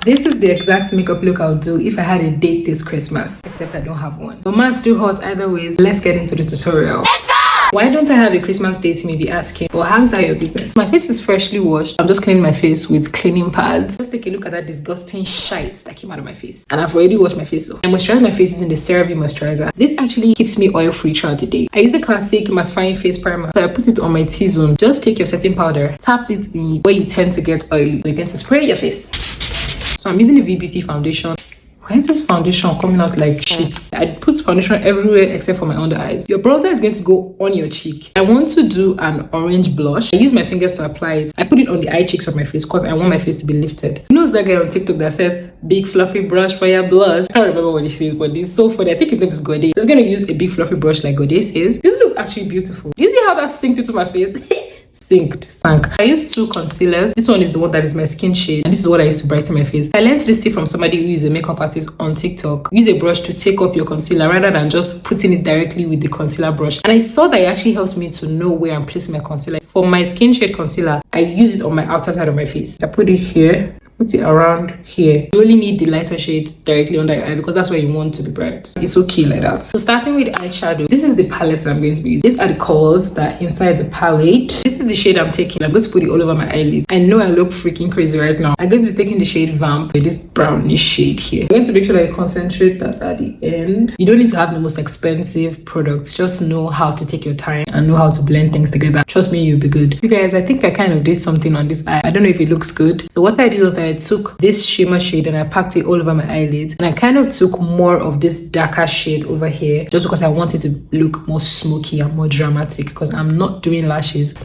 This is the exact makeup look I would do if I had a date this Christmas, except I don't have one. But man's still hot either ways. Let's get into the tutorial. Let's go! Why don't I have a Christmas date, you may be asking? Well, how's that your business? My face is freshly washed. I'm just cleaning my face with cleaning pads. Just take a look at that disgusting shite that came out of my face. And I've already washed my face so. I moisturize my face using the CeraVe moisturizer. This actually keeps me oil free throughout the day. I use the classic mattifying face primer. So I put it on my T-zone. Just take your setting powder, tap it in where you tend to get oily. So you get to spray your face. So I'm using the V-Beauty foundation. Why is this foundation coming out like shit? I put foundation everywhere except for my under eyes. Your bronzer is going to go on your cheek. I want to do an orange blush. I use my fingers to apply it. I put it on the eye cheeks of my face because I want my face to be lifted. You know that guy on TikTok that says, big fluffy brush for your blush? I can't remember what he says, but it's so funny. I think his name is Gode. He's going to use a big fluffy brush like Gode says. This looks actually beautiful. You see how that synced into my face? Sank. I use two concealers. This one is the one that is my skin shade, and this is what I use to brighten my face. I learned this tip from somebody who is a makeup artist on TikTok. Use a brush to take up your concealer rather than just putting it directly with the concealer brush. And I saw that it actually helps me to know where I'm placing my concealer. For my skin shade concealer, I use it on my outer side of my face. I put it here. Put it around here. You only need the lighter shade directly under your eye because that's where you want to be bright. It's okay like that. So starting with eyeshadow, this is the palette that I'm going to be using. These are the colors that are inside the palette. This is the shade I'm taking. I'm going to put it all over my eyelids. I know I look freaking crazy right now. I'm going to be taking the shade Vamp with this brownish shade here. I'm going to make sure that I concentrate that at the end. You don't need to have the most expensive products. Just know how to take your time and know how to blend things together. Trust me, you'll be good. You guys, I think I kind of did something on this eye. I don't know if it looks good. So what I did was that I took this shimmer shade and I packed it all over my eyelids, and I kind of took more of this darker shade over here just because I wanted to look more smoky and more dramatic because I'm not doing lashes.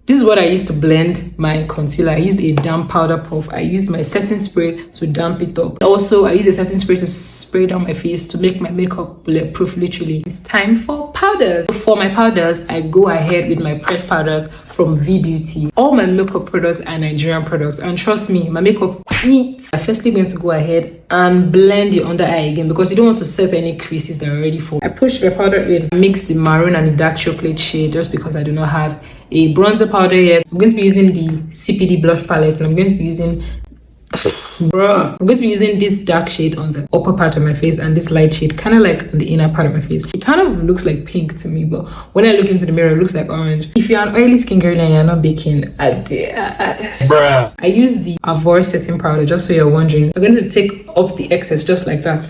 This is what I used to blend my concealer. I used a damp powder puff. I used my setting spray to damp it up. Also, I used a setting spray to spray down my face to make my makeup bulletproof, literally. It's time for powders. For my powders, I go ahead with my pressed powders from V-Beauty. All my makeup products are Nigerian products, and trust me, my makeup eats. I'm firstly going to go ahead and blend your under eye again because you don't want to set any creases that are already formed. I push my powder in, mix the maroon and the dark chocolate shade just because I do not have a bronzer powder yet. I'm going to be using the CPD blush palette, and I'm going to be using this dark shade on the upper part of my face and this light shade kind of like on the inner part of my face. It kind of looks like pink to me, but when I look into the mirror, it looks like orange. If you're an oily skin girl and you're not baking, I use the Avor setting powder just so you're wondering. I'm going to take off the excess just like that.